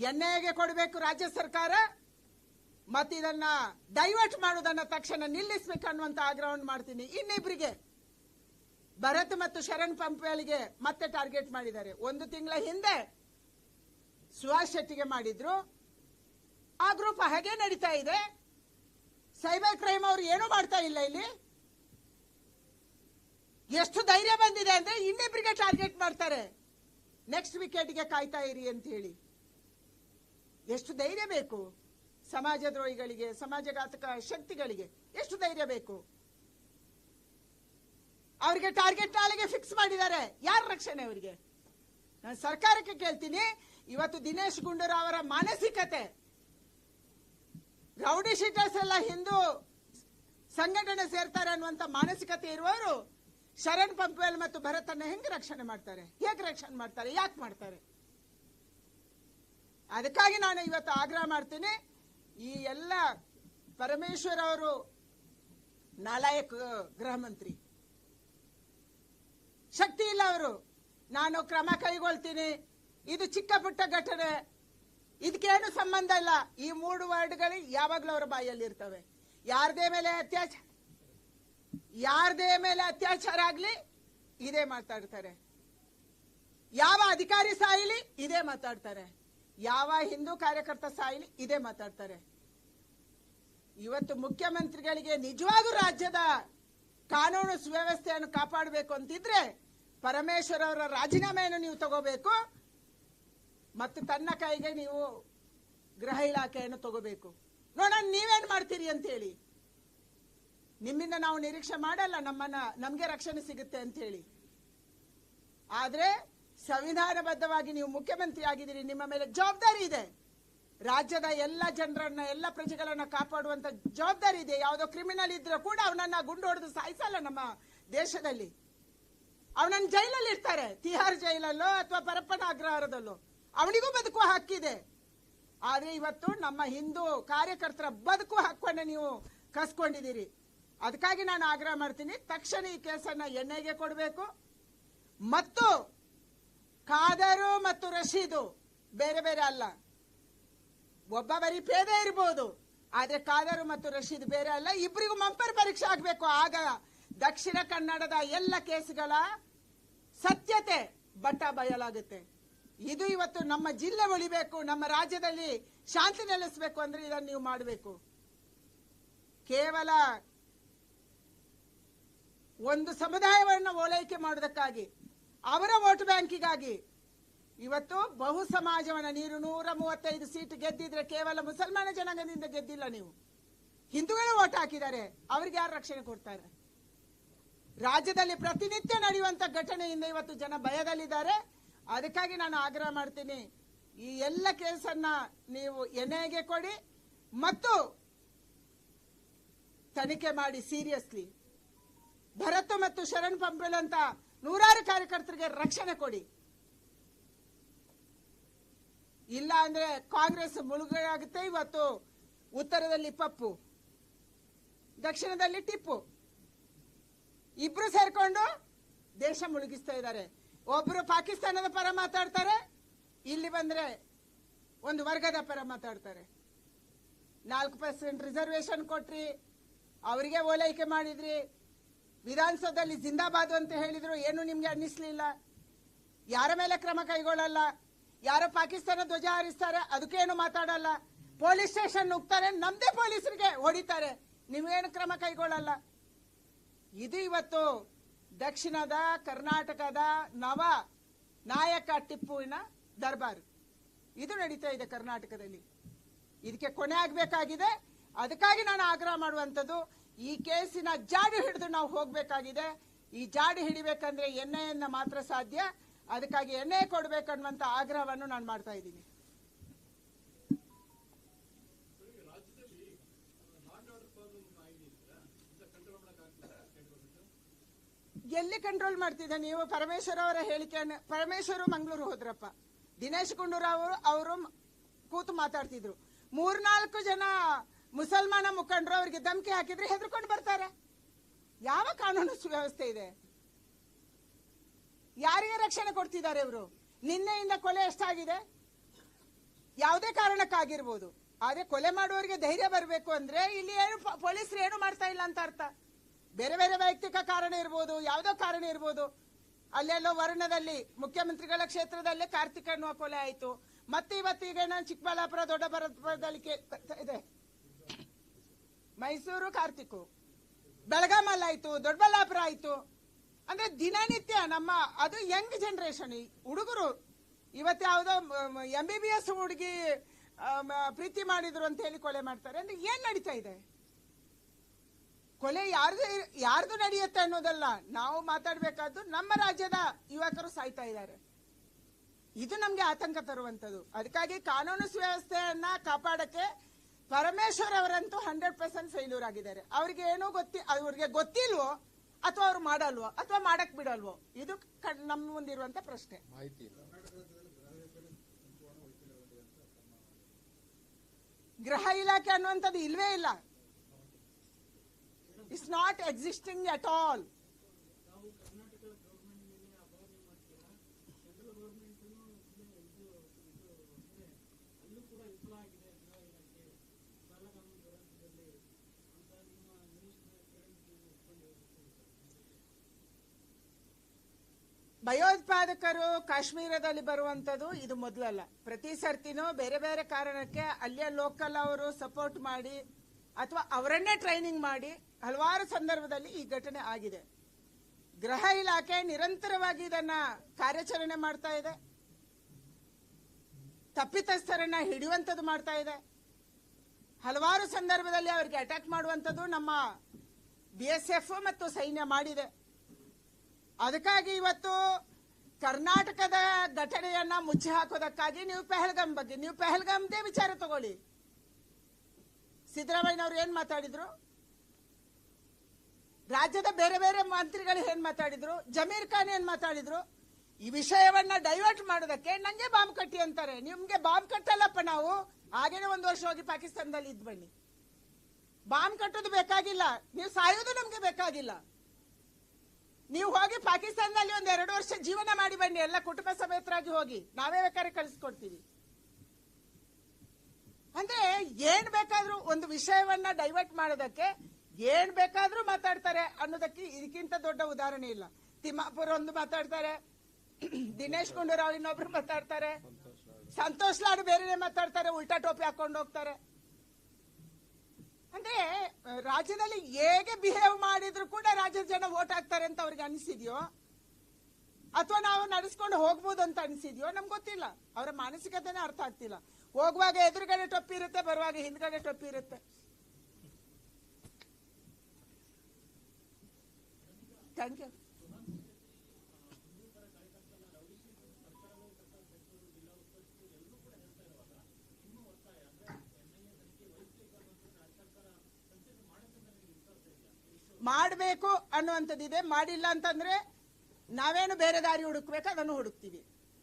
ಎನ್ಐಎಗೆ ಕೊಡಬೇಕು ರಾಜ್ಯ ಸರ್ಕಾರ, ಮತ್ತು ಇದನ್ನ ಡೈವರ್ಟ್ ಮಾಡುವುದನ್ನ ತಕ್ಷಣ ನಿಲ್ಲಿಸಬೇಕು ಅನ್ನುವಂತ ಆಗ್ರಹವನ್ನು ಮಾಡ್ತೀನಿ. ಇನ್ನಿಬ್ಬರಿಗೆ ಭರತ್ ಮತ್ತು ಶರಣ್ ಪಂಪ್ವೆಲ್ಗೆ ಮತ್ತೆ ಟಾರ್ಗೆಟ್ ಮಾಡಿದ್ದಾರೆ. 1 ತಿಂಗಳ ಹಿಂದೆ ಸುಹಾಸ್ ಶೆಟ್ಟಿಗೆ ಮಾಡಿದ್ರು. ಆ ಗ್ರೂಪ್ ಹಾಗೆ ನಡೀತಾ ಇದೆ. ಸೈಬರ್ ಕ್ರೈಮ್ ಅವರು ಏನೂ ಮಾಡ್ತಾ ಇಲ್ಲ. ಇಲ್ಲಿ ಎಷ್ಟು ಧೈರ್ಯ ಬಂದಿದೆ ಅಂದ್ರೆ ಇನ್ನಿಬ್ಬರಿಗೆ ಟಾರ್ಗೆಟ್ ಮಾಡ್ತಾರೆ. ನೆಕ್ಸ್ಟ್ ವಿಕೆಟ್ಗೆ ಕಾಯ್ತಾ ಇರಿ ಅಂತ ಹೇಳಿ. ಎಷ್ಟು ಧೈರ್ಯ ಬೇಕು ಸಮಾಜದ್ರೋಹಿಗಳಿಗೆ, ಸಮಾಜಘಾತಕ ಶಕ್ತಿಗಳಿಗೆ ಎಷ್ಟು ಧೈರ್ಯ ಬೇಕು? ಅವರಿಗೆ ಟಾರ್ಗೆಟ್ ನಾಳೆಗೆ ಫಿಕ್ಸ್ ಮಾಡಿದ್ದಾರೆ. ಯಾರ ರಕ್ಷಣೆ ಅವರಿಗೆ? ನಾನು ಸರ್ಕಾರಕ್ಕೆ ಕೇಳ್ತೀನಿ, ಇವತ್ತು ದಿನೇಶ್ ಗುಂಡೂರಾವ್ ಅವರ ಮಾನಸಿಕತೆ, ರೌಡಿ ಶೀಟರ್ಸ್ ಎಲ್ಲ ಹಿಂದೂ ಸಂಘಟನೆ ಸೇರ್ತಾರೆ ಅನ್ನುವಂತ ಮಾನಸಿಕತೆ ಇರುವವರು ಶರಣ್ ಪಂಪ್ವೆಲ್ ಮತ್ತು ಭರತನ್ನ ಹೆಂಗೆ ರಕ್ಷಣೆ ಮಾಡ್ತಾರೆ? ಹೇಗೆ ರಕ್ಷಣೆ ಮಾಡ್ತಾರೆ? ಯಾಕೆ ಮಾಡ್ತಾರೆ? ಅದಕ್ಕಾಗಿ ನಾನು ಇವತ್ತು ಆಗ್ರಹ ಮಾಡ್ತೀನಿ. ಈ ಎಲ್ಲ ಪರಮೇಶ್ವರ್ ಅವರು ನಾಲಾಯಕ್ ಗೃಹ ಮಂತ್ರಿ, ಶಕ್ತಿ ಇಲ್ಲ ಅವರು. ನಾನು ಕ್ರಮ ಕೈಗೊಳ್ತೀನಿ, ಇದು ಚಿಕ್ಕ ಪುಟ್ಟ ಘಟನೆ, ಇದಕ್ಕೇನು ಸಂಬಂಧ ಇಲ್ಲ. ಈ 3 ವರ್ಡ್ಗಳು ಯಾವಾಗಲೂ ಅವರ ಬಾಯಲ್ಲಿ ಇರ್ತವೆ. ಯಾರದೇ ಮೇಲೆ ಅತ್ಯಾಚಾರ ಆಗ್ಲಿ ಇದೇ ಮಾತಾಡ್ತಾರೆ. ಯಾವ ಅಧಿಕಾರಿ ಸಾಯಿಲಿ ಇದೇ ಮಾತಾಡ್ತಾರೆ. ಯಾವ ಹಿಂದೂ ಕಾರ್ಯಕರ್ತ ಸಾಯಿಲಿ ಇದೇ ಮಾತಾಡ್ತಾರೆ. ಇವತ್ತು ಮುಖ್ಯಮಂತ್ರಿಗಳಿಗೆ ನಿಜವಾಗೂ ರಾಜ್ಯದ ಕಾನೂನು ಸುವ್ಯವಸ್ಥೆಯನ್ನು ಕಾಪಾಡಬೇಕು ಅಂತಿದ್ರೆ ಪರಮೇಶ್ವರ್ ಅವರ ರಾಜೀನಾಮೆಯನ್ನು ನೀವು ತಗೋಬೇಕು ಮತ್ತು ತನ್ನ ಕೈಗೆ ನೀವು ಗೃಹ ಇಲಾಖೆಯನ್ನು ತಗೋಬೇಕು. ನೋಡೋಣ ನೀವೇನ್ ಮಾಡ್ತೀರಿ ಅಂತ ಹೇಳಿ. ನಿಮ್ಮಿಂದ ನಾವು ನಿರೀಕ್ಷೆ ಮಾಡಲ್ಲ ನಮ್ಗೆ ರಕ್ಷಣೆ ಸಿಗುತ್ತೆ ಅಂತ ಹೇಳಿ. ಆದ್ರೆ ಸಂವಿಧಾನಬದ್ಧವಾಗಿ ನೀವು ಮುಖ್ಯಮಂತ್ರಿ ಆಗಿದ್ದೀರಿ, ನಿಮ್ಮ ಮೇಲೆ ಜವಾಬ್ದಾರಿ ಇದೆ. ರಾಜ್ಯದ ಎಲ್ಲ ಜನರನ್ನ, ಎಲ್ಲ ಪ್ರಜೆಗಳನ್ನ ಕಾಪಾಡುವಂತ ಜವಾಬ್ದಾರಿ ಇದೆ. ಯಾವುದೋ ಕ್ರಿಮಿನಲ್ ಇದ್ರೆ ಕೂಡ ಅವನನ್ನ ಗುಂಡು ಹೊಡೆದು ಸಾಯಿಸಲ್ಲ ನಮ್ಮ ದೇಶದಲ್ಲಿ. ಅವನನ್ನ ಜೈಲಲ್ಲಿ ಇರ್ತಾರೆ, ತಿಹಾರ್ ಜೈಲಲ್ಲೋ ಅಥವಾ ಪರಪ್ಪನ ಅಗ್ರಹಾರದಲ್ಲೋ. ಅವನಿಗೂ ಬದುಕುವ ಹಕ್ಕಿದೆ. ಆದ್ರೆ ಇವತ್ತು ನಮ್ಮ ಹಿಂದೂ ಕಾರ್ಯಕರ್ತರ ಬದುಕುವ ಹಕ್ಕನ್ನು ನೀವು ಕಸ್ಕೊಂಡಿದ್ದೀರಿ. ಅದಕ್ಕಾಗಿ ನಾನು ಆಗ್ರಹ ಮಾಡ್ತೀನಿ, ತಕ್ಷಣ ಈ ಕೇಸನ್ನ ಎನ್ಐಎಗೆ ಕೊಡಬೇಕು. ಮತ್ತು ಖಾದರು ಮತ್ತು ರಶೀದು ಬೇರೆ ಬೇರೆ ಅಲ್ಲ. ಒಬ್ಬ ಬರೀ ಪೇದೆ ಇರಬಹುದು, ಆದ್ರೆ ಖಾದರು ಮತ್ತು ರಶೀದ್ ಬೇರೆ ಅಲ್ಲ. ಇಬ್ಬರಿಗೂ ಮಂಪರ್ ಪರೀಕ್ಷೆ ಆಗಬೇಕು. ಆಗ ದಕ್ಷಿಣ ಕನ್ನಡದ ಎಲ್ಲ ಕೇಸುಗಳ ಸತ್ಯತೆ ಬಟ್ಟ ಬಯಲಾಗುತ್ತೆ. ಇದು ಇವತ್ತು ನಮ್ಮ ಜಿಲ್ಲೆ ಉಳಿಬೇಕು, ನಮ್ಮ ರಾಜ್ಯದಲ್ಲಿ ಶಾಂತಿ ನೆಲೆಸಬೇಕು ಅಂದ್ರೆ ಇದನ್ನು ನೀವು ಮಾಡಬೇಕು. ಕೇವಲ ಒಂದು ಸಮುದಾಯವನ್ನು ಓಲೈಕೆ ಮಾಡೋದಕ್ಕಾಗಿ, ಅವರ ವೋಟ್ ಬ್ಯಾಂಕಿಗಾಗಿ ಇವತ್ತು ಬಹು ಸಮಾಜವನ್ನ ನೀರು 135 ಸೀಟ್ ಗೆದ್ದಿದ್ರೆ ಕೇವಲ ಮುಸಲ್ಮಾನ ಜನಾಂಗದಿಂದ ಗೆದ್ದಿಲ್ಲ. ನೀವು ಹಿಂದೂಗಳು ವೋಟ್ ಹಾಕಿದ್ದಾರೆ, ಅವ್ರಿಗೆ ಯಾರು ರಕ್ಷಣೆ ಕೊಡ್ತಾರೆ? ರಾಜ್ಯದಲ್ಲಿ ಪ್ರತಿನಿತ್ಯ ನಡೆಯುವಂತ ಘಟನೆಯಿಂದ ಇವತ್ತು ಜನ ಭಯದಲ್ಲಿದ್ದಾರೆ. ಅದಕ್ಕಾಗಿ ನಾನು ಆಗ್ರಹ ಮಾಡ್ತೀನಿ, ಈ ಎಲ್ಲ ಕೇಸನ್ನ ನೀವು ಎನ್ಐಎಗೆ ಕೊಡಿ ಮತ್ತು ತನಿಖೆ ಮಾಡಿ ಸೀರಿಯಸ್ಲಿ. ಭರತ್ ಮತ್ತು ಶರಣ್ ಪಂಪ್ವೆಲ್ ಅಂತ 100 ಕಾರ್ಯಕರ್ತರಿಗೆ ರಕ್ಷಣೆ ಕೊಡಿ. ಇಲ್ಲ ಅಂದ್ರೆ ಕಾಂಗ್ರೆಸ್ ಮುಳುಗಡೆಯಾಗುತ್ತೆ. ಇವತ್ತು ಉತ್ತರದಲ್ಲಿ ಪಪ್ಪು, ದಕ್ಷಿಣದಲ್ಲಿ ಟಿಪ್ಪು, ಇಬ್ರು ಸೇರ್ಕೊಂಡು ದೇಶ ಮುಳುಗಿಸ್ತಾ ಇದ್ದಾರೆ. ಒಬ್ರು ಪಾಕಿಸ್ತಾನದ ಪರ ಮಾತಾಡ್ತಾರೆ, ಇಲ್ಲಿ ಬಂದ್ರೆ ಒಂದು ವರ್ಗದ ಪರ ಮಾತಾಡ್ತಾರೆ. 4% ರಿಸರ್ವೇಶನ್ ಕೊಟ್ರಿ, ಅವರಿಗೆ ಓಲೈಕೆ ಮಾಡಿದ್ರಿ, ವಿಧಾನಸೌಧದಲ್ಲಿ ಜಿಂದಾಬಾದ್ ಅಂತ ಹೇಳಿದ್ರು, ಏನು ನಿಮ್ಗೆ ಅನ್ನಿಸ್ಲಿಲ್ಲ. ಯಾರ ಮೇಲೆ ಕ್ರಮ ಕೈಗೊಳ್ಳಲ್ಲ. ಯಾರೋ ಪಾಕಿಸ್ತಾನ ಧ್ವಜ ಹಾರಿಸ್ತಾರೆ, ಅದಕ್ಕೇನು ಮಾತಾಡಲ್ಲ. ಪೊಲೀಸ್ ಸ್ಟೇಷನ್ ನುಗ್ತಾರೆ, ನಮ್ದೇ ಪೊಲೀಸರಿಗೆ ಹೊಡಿತಾರೆ, ನೀವೇನು ಕ್ರಮ ಕೈಗೊಳ್ಳಲ್ಲ. ಇದು ಇವತ್ತು ದಕ್ಷಿಣದ ಕರ್ನಾಟಕದ ನವ ನಾಯಕ ಟಿಪ್ಪುವಿನ ದರ್ಬಾರ್. ಇದು ನಡೀತಾ ಇದೆ ಕರ್ನಾಟಕದಲ್ಲಿ. ಇದಕ್ಕೆ ಕೊನೆ ಆಗಬೇಕಾಗಿದೆ. ಅದಕ್ಕಾಗಿ ನಾನು ಆಗ್ರಹ ಮಾಡುವಂಥದ್ದು, ಈ ಕೇಸಿನ ಜಾಡು ಹಿಡಿದು ನಾವು ಹೋಗಬೇಕಾಗಿದೆ. ಈ ಜಾಡು ಹಿಡಿಬೇಕಂದ್ರೆ ಎನ್ಐಎನ್ನ ಮಾತ್ರ ಸಾಧ್ಯ. ಅದಕ್ಕಾಗಿ ಎನ್ಐಎ ಕೊಡಬೇಕನ್ನುವಂತ ಆಗ್ರಹವನ್ನು ನಾನು ಮಾಡ್ತಾ ಇದ್ದೀನಿ. ಎಲ್ಲಿ ಕಂಟ್ರೋಲ್ ಮಾಡ್ತಿದ್ದೆ ನೀವು? ಪರಮೇಶ್ವರ್ ಅವರ ಹೇಳಿಕೆಯನ್ನು, ಪರಮೇಶ್ವರು ಮಂಗಳೂರು ಹೋದ್ರಪ್ಪ, ದಿನೇಶ್ ಗುಂಡೂರಾವ್ ಅವರು ಕೂತು ಮಾತಾಡ್ತಿದ್ರು. 3-4 ಜನ ಮುಸಲ್ಮಾನ ಮುಖಂಡರು ಅವರಿಗೆ ಧಮಕಿ ಹಾಕಿದ್ರೆ ಹೆದರ್ಕೊಂಡು ಬರ್ತಾರೆ. ಯಾವ ಕಾನೂನು ಸುವ್ಯವಸ್ಥೆ ಇದೆ? ಯಾರಿಗೆ ರಕ್ಷಣೆ ಕೊಡ್ತಿದ್ದಾರೆ ಇವರು? ನಿನ್ನೆಯಿಂದ ಕೊಲೆ ಎಷ್ಟಾಗಿದೆ? ಯಾವುದೇ ಕಾರಣಕ್ಕಾಗಿರ್ಬೋದು. ಆದ್ರೆ ಕೊಲೆ ಮಾಡುವವರಿಗೆ ಧೈರ್ಯ ಬರಬೇಕು ಅಂದ್ರೆ ಇಲ್ಲಿ ಏನು ಪೊಲೀಸರು ಏನು ಮಾಡ್ತಾ ಇಲ್ಲ ಅಂತ ಅರ್ಥ. ಬೇರೆ ಬೇರೆ ವೈಯಕ್ತಿಕ ಕಾರಣ ಇರ್ಬೋದು, ಯಾವುದೋ ಕಾರಣ ಇರ್ಬೋದು. ಅಲ್ಲೆಲ್ಲೋ ವರ್ಣದಲ್ಲಿ ಮುಖ್ಯಮಂತ್ರಿಗಳ ಕ್ಷೇತ್ರದಲ್ಲೇ ಕಾರ್ತಿಕ್ ಅನ್ನುವ ಕೊಲೆ ಆಯ್ತು. ಮತ್ತೆ ಇವತ್ತೀಗ ಚಿಕ್ಕಬಳ್ಳಾಪುರ ದೊಡ್ಡಬಳ್ಳಾಪುರದಲ್ಲಿ ಇದೆ, ಮೈಸೂರು ಕಾರ್ತಿಕ್, ಬೆಳಗಾಮಲ್ಲಿ ಆಯ್ತು, ದೊಡ್ಡಬಳ್ಳಾಪುರ ಆಯ್ತು. ಅಂದ್ರೆ ದಿನನಿತ್ಯ ನಮ್ಮ ಅದು ಯಂಗ್ ಜನರೇಷನ್ ಹುಡುಗರು ಇವತ್ತು ಯಾವುದೋ MBBS ಹುಡುಗಿ ಪ್ರೀತಿ ಮಾಡಿದ್ರು ಅಂತ ಹೇಳಿ ಕೊಲೆ ಮಾಡ್ತಾರೆ. ಅಂದ್ರೆ ಏನ್ ನಡೀತಾ ಇದೆ? ಕೊಲೆ ಯಾರ್ದು ನಡೆಯುತ್ತೆ ಅನ್ನೋದಲ್ಲ, ನಾವು ಮಾತಾಡ್ಬೇಕಾದ್ದು ನಮ್ಮ ರಾಜ್ಯದ ಯುವಕರು ಸಾಯ್ತಾ ಇದ್ದಾರೆ. ಇದು ನಮ್ಗೆ ಆತಂಕ ತರುವಂತದ್ದು. ಅದಕ್ಕಾಗಿ ಕಾನೂನು ಸುವ್ಯವಸ್ಥೆಯನ್ನ ಕಾಪಾಡಕ್ಕೆ ಪರಮೇಶ್ವರ್ ಅವರಂತೂ 100% ಫೇಲ್ಯೂರ್ ಆಗಿದ್ದಾರೆ. ಅವ್ರಿಗೆ ಏನೋ ಅವ್ರಿಗೆ ಗೊತ್ತಿಲ್ವೋ ಅಥವಾ ಅವ್ರು ಮಾಡಲ್ವೋ ಅಥವಾ ಮಾಡಕ್ ಬಿಡಲ್ವೋ, ಇದು ನಮ್ಮ ಮುಂದಿರುವಂತ ಪ್ರಶ್ನೆ. ಗೃಹ ಇಲಾಖೆ ಅನ್ನುವಂಥದ್ದು ಇಲ್ವೇ ಇಲ್ಲ. It's not existing at all. ಭಯೋತ್ಪಾದಕರು ಕಾಶ್ಮೀರದಲ್ಲಿ ಬರುವಂತದ್ದು ಇದು ಮೊದಲಲ್ಲ. ಪ್ರತಿ ಸರ್ತಿನೂ ಬೇರೆ ಬೇರೆ ಕಾರಣಕ್ಕೆ ಅಲ್ಲಿಯ ಲೋಕಲ್ ಅವರು ಸಪೋರ್ಟ್ ಮಾಡಿ ಅಥವಾ ಅವರನ್ನೇ ಟ್ರೈನಿಂಗ್ ಮಾಡಿ ಹಲವಾರು ಸಂದರ್ಭದಲ್ಲಿ ಈ ಘಟನೆ ಆಗಿದೆ. ಗೃಹ ಇಲಾಖೆ ನಿರಂತರವಾಗಿ ಇದನ್ನ ಕಾರ್ಯಾಚರಣೆ ಮಾಡ್ತಾ ಇದೆ, ತಪ್ಪಿತಸ್ಥರನ್ನ ಹಿಡಿಯುವಂತದ್ದು ಮಾಡ್ತಾ ಇದೆ. ಹಲವಾರು ಸಂದರ್ಭದಲ್ಲಿ ಅವರಿಗೆ ಅಟ್ಯಾಕ್ ಮಾಡುವಂತದ್ದು ನಮ್ಮ BSF ಮತ್ತು ಸೈನ್ಯ ಮಾಡಿದೆ. ಅದಕ್ಕಾಗಿ ಇವತ್ತು ಕರ್ನಾಟಕದ ಘಟನೆಯನ್ನ ಮುಚ್ಚಿ ಹಾಕೋದಕ್ಕಾಗಿ ನೀವು ಪೆಹಲ್ಗಾಮ್ದೇ ವಿಚಾರ ತಗೊಳ್ಳಿ. ಸಿದ್ದರಾಮಯ್ಯನವರು ಏನ್ ಮಾತಾಡಿದ್ರು, ರಾಜ್ಯದ ಬೇರೆ ಬೇರೆ ಮಂತ್ರಿಗಳು ಏನ್ ಮಾತಾಡಿದ್ರು, ಜಮೀರ್ ಖಾನ್ ಏನ್ ಮಾತಾಡಿದ್ರು. ಈ ವಿಷಯವನ್ನ ಡೈವರ್ಟ್ ಮಾಡೋದಕ್ಕೆ ನಂಗೆ ಬಾಂಬ್ ಕಟ್ಟಿ ಅಂತಾರೆ. ನಿಮ್ಗೆ ಬಾಂಬ್ ಕಟ್ಟಲ್ಲಪ್ಪ, ನಾವು ಹಾಗೇನೆ 1 ವರ್ಷ ಹೋಗಿ ಪಾಕಿಸ್ತಾನದಲ್ಲಿ ಇದ್ ಬನ್ನಿ. ಬಾಂಬ್ ಕಟ್ಟೋದು ಬೇಕಾಗಿಲ್ಲ, ನೀವು ಸಾಯೋದು ನಮ್ಗೆ ಬೇಕಾಗಿಲ್ಲ. ನೀವು ಹೋಗಿ ಪಾಕಿಸ್ತಾನದಲ್ಲಿ 1-2 ವರ್ಷ ಜೀವನ ಮಾಡಿ ಬನ್ನಿ, ಎಲ್ಲ ಕುಟುಂಬ ಸಮೇತರಾಗಿ ಹೋಗಿ, ನಾವೇ ಬೇಕಾದ್ರೆ ಕಳಿಸ್ಕೊಡ್ತೀವಿ. ಅಂದ್ರೆ ಏನ್ ಬೇಕಾದ್ರೂ ಒಂದು ವಿಷಯವನ್ನ ಡೈವರ್ಟ್ ಮಾಡೋದಕ್ಕೆ ಏನ್ ಬೇಕಾದ್ರೂ ಮಾತಾಡ್ತಾರೆ ಅನ್ನೋದಕ್ಕೆ ಇದಕ್ಕಿಂತ ದೊಡ್ಡ ಉದಾಹರಣೆ ಇಲ್ಲ. ತಿಮ್ಮಾಪುರ್ ಒಂದು ಮಾತಾಡ್ತಾರೆ, ದಿನೇಶ್ ಗುಂಡೂರಾವ್ ಇನ್ನೊಬ್ರು ಮಾತಾಡ್ತಾರೆ, ಸಂತೋಷ್ ಲಾಡ್ ಬೇರೆನೆ ಮಾತಾಡ್ತಾರೆ, ಉಲ್ಟಾ ಟೋಪಿ ಹಾಕೊಂಡು ಹೋಗ್ತಾರೆ. ಅಂದ್ರೆ ರಾಜ್ಯದಲ್ಲಿ ಹೇಗೆ ಬಿಹೇವ್ ಮಾಡಿದ್ರು ಕೂಡ ರಾಜ್ಯದ ಜನ ವೋಟ್ ಹಾಕ್ತಾರೆ ಅಂತ ಅವ್ರಿಗೆ ಅನಿಸಿದ್ಯೋ ಅಥವಾ ನಾವು ನಡೆಸ್ಕೊಂಡು ಹೋಗ್ಬೋದು ಅಂತ ಅನಿಸಿದ್ಯೋ ನಮ್ಗೆ ಗೊತ್ತಿಲ್ಲ. ಅವರ ಮಾನಸಿಕತೆನೇ ಅರ್ಥ ಆಗ್ತಿಲ್ಲ. ಹೋಗುವಾಗ ಎದುರುಗಡೆ ಟೊಪ್ಪಿ ಇರುತ್ತೆ, ಬರುವಾಗ ಹಿಂದ್ಗಡೆ ಟೊಪ್ಪಿ ಇರುತ್ತೆ. Thank you. ಮಾಡಬೇಕು ಅನ್ನುವಂಥದ್ದಿದೆ. ಮಾಡಿಲ್ಲ ಅಂತಂದ್ರೆ ನಾವೇನು ಬೇರೆ ದಾರಿ ಹುಡುಕ್ಬೇಕು, ಅದನ್ನು ಹುಡುಕ್ತೀವಿ.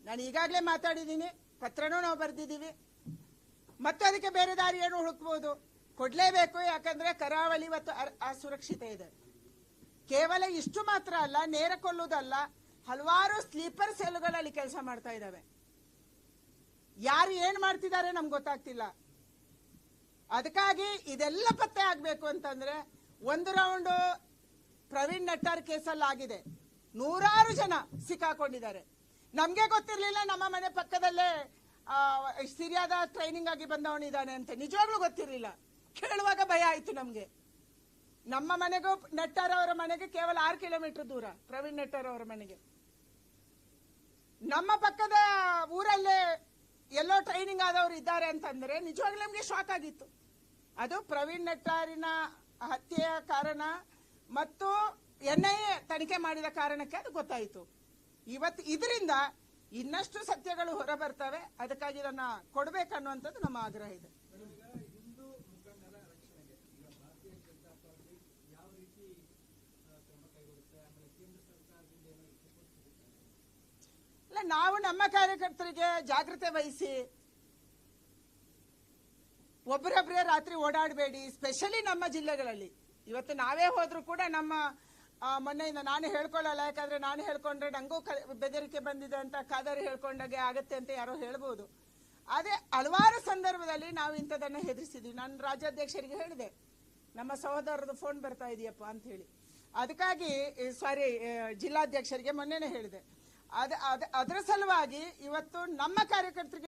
ನಾನು ಈಗಾಗಲೇ ಮಾತಾಡಿದ್ದೀನಿ, ಪತ್ರನೂ ನಾವು ಬರೆದಿದ್ದೀವಿ. ಮತ್ತೆ ಅದಕ್ಕೆ ಬೇರೆ ದಾರಿ ಏನು ಹುಡುಕ್ಬೋದು, ಕೊಡ್ಲೇಬೇಕು. ಯಾಕಂದ್ರೆ ಕರಾವಳಿ ಇವತ್ತು ಅಸುರಕ್ಷಿತ ಇದೆ. ಕೇವಲ ಇಷ್ಟು ಮಾತ್ರ ಅಲ್ಲ, ನೇರ ಕೊಲ್ಲುವುದಲ್ಲ, ಹಲವಾರು ಸ್ಲೀಪರ್ ಸೆಲ್ಗಳಲ್ಲಿ ಕೆಲಸ ಮಾಡ್ತಾ ಇದ್ದಾವೆ. ಯಾರು ಏನ್ ಮಾಡ್ತಿದ್ದಾರೆ ನಮ್ಗೆ ಗೊತ್ತಾಗ್ತಿಲ್ಲ. ಅದಕ್ಕಾಗಿ ಇದೆಲ್ಲ ಪತ್ತೆ ಆಗ್ಬೇಕು ಅಂತಂದ್ರೆ ಒಂದು ರೌಂಡ್ ಪ್ರವೀಣ್ ನಟ್ಟಾರ್ ಕೇಸಲ್ಲಿ ಆಗಿದೆ, 100 ಜನ ಸಿಕ್ಕಾಕೊಂಡಿದ್ದಾರೆ. ನಮ್ಗೆ ಗೊತ್ತಿರ್ಲಿಲ್ಲ ನಮ್ಮ ಮನೆ ಪಕ್ಕದಲ್ಲೇ ಸಿರಿಯಾದ ಟ್ರೈನಿಂಗ್ ಆಗಿ ಬಂದವನಿದ್ದಾನೆ ಅಂತ ನಿಜವಾಗ್ಲೂ ಗೊತ್ತಿರ್ಲಿಲ್ಲ. ಕೇಳುವಾಗ ಭಯ ಆಯ್ತು ನಮ್ಗೆ. ನಮ್ಮ ಮನೆಗೂ ನಟ್ಟಾರ್ ಅವರ ಮನೆಗೆ ಕೇವಲ 6 ಕಿಲೋಮೀಟರ್ ದೂರ ಪ್ರವೀಣ್ ನಟ್ಟಾರ್ ಅವರ ಮನೆಗೆ. ನಮ್ಮ ಪಕ್ಕದ ಊರಲ್ಲೇ ಎಲ್ಲೋ ಟ್ರೈನಿಂಗ್ ಆದವರು ಇದ್ದಾರೆ ಅಂತಂದ್ರೆ ನಿಜವಾಗ್ಲೂ ನಮ್ಗೆ ಶಾಕ್ ಆಗಿತ್ತು. ಅದು ಪ್ರವೀಣ್ ನಟ್ಟಾರಿನ ಹತ್ಯೆಯ ಕಾರಣ ಮತ್ತು NIA ತನಿಖೆ ಮಾಡಿದ ಕಾರಣಕ್ಕೆ ಅದು ಗೊತ್ತಾಯಿತು. ಇವತ್ತು ಇದರಿಂದ ಇನ್ನಷ್ಟು ಸತ್ಯಗಳು ಹೊರ ಬರ್ತವೆ. ಅದಕ್ಕಾಗಿ ಇದನ್ನ ಕೊಡಬೇಕನ್ನುವಂಥದ್ದು ನಮ್ಮ ಆಗ್ರಹ ಇದೆ. ಇಲ್ಲ, ನಾವು ನಮ್ಮ ಕಾರ್ಯಕರ್ತರಿಗೆ ಜಾಗೃತಿ ವಹಿಸಿ ಒಬ್ಬರೊಬ್ಬರೇ ರಾತ್ರಿ ಓಡಾಡಬೇಡಿ. ಸ್ಪೆಷಲಿ ನಮ್ಮ ಜಿಲ್ಲೆಗಳಲ್ಲಿ ಇವತ್ತು ನಾವೇ ಹೋದ್ರೂ ಕೂಡ ನಮ್ಮ ಮೊನ್ನೆಯಿಂದ ನಾನು ಹೇಳ್ಕೊಳ್ಳಲ್ಲ, ಯಾಕಂದ್ರೆ ನಾನು ಹೇಳ್ಕೊಂಡ್ರೆ ನಂಗೂ ಬೆದರಿಕೆ ಬಂದಿದೆ ಅಂತ, ಕಾದಾರಿ ಹೇಳ್ಕೊಂಡಾಗೆ ಆಗತ್ತೆ ಅಂತ ಯಾರೋ ಹೇಳ್ಬೋದು. ಅದೇ ಹಲವಾರು ಸಂದರ್ಭದಲ್ಲಿ ನಾವು ಇಂಥದನ್ನ ಹೆದರಿಸಿದ್ವಿ. ನಾನು ರಾಜ್ಯಾಧ್ಯಕ್ಷರಿಗೆ ಹೇಳಿದೆ, ನಮ್ಮ ಸಹೋದರರದು ಫೋನ್ ಬರ್ತಾ ಇದೆಯಪ್ಪ ಅಂತ ಹೇಳಿ. ಅದಕ್ಕಾಗಿ ಸಾರಿ, ಜಿಲ್ಲಾಧ್ಯಕ್ಷರಿಗೆ ಮೊನ್ನೆನೇ ಹೇಳಿದೆ. ಅದರ ಸಲುವಾಗಿ ಇವತ್ತು ನಮ್ಮ ಕಾರ್ಯಕರ್ತರಿಗೆ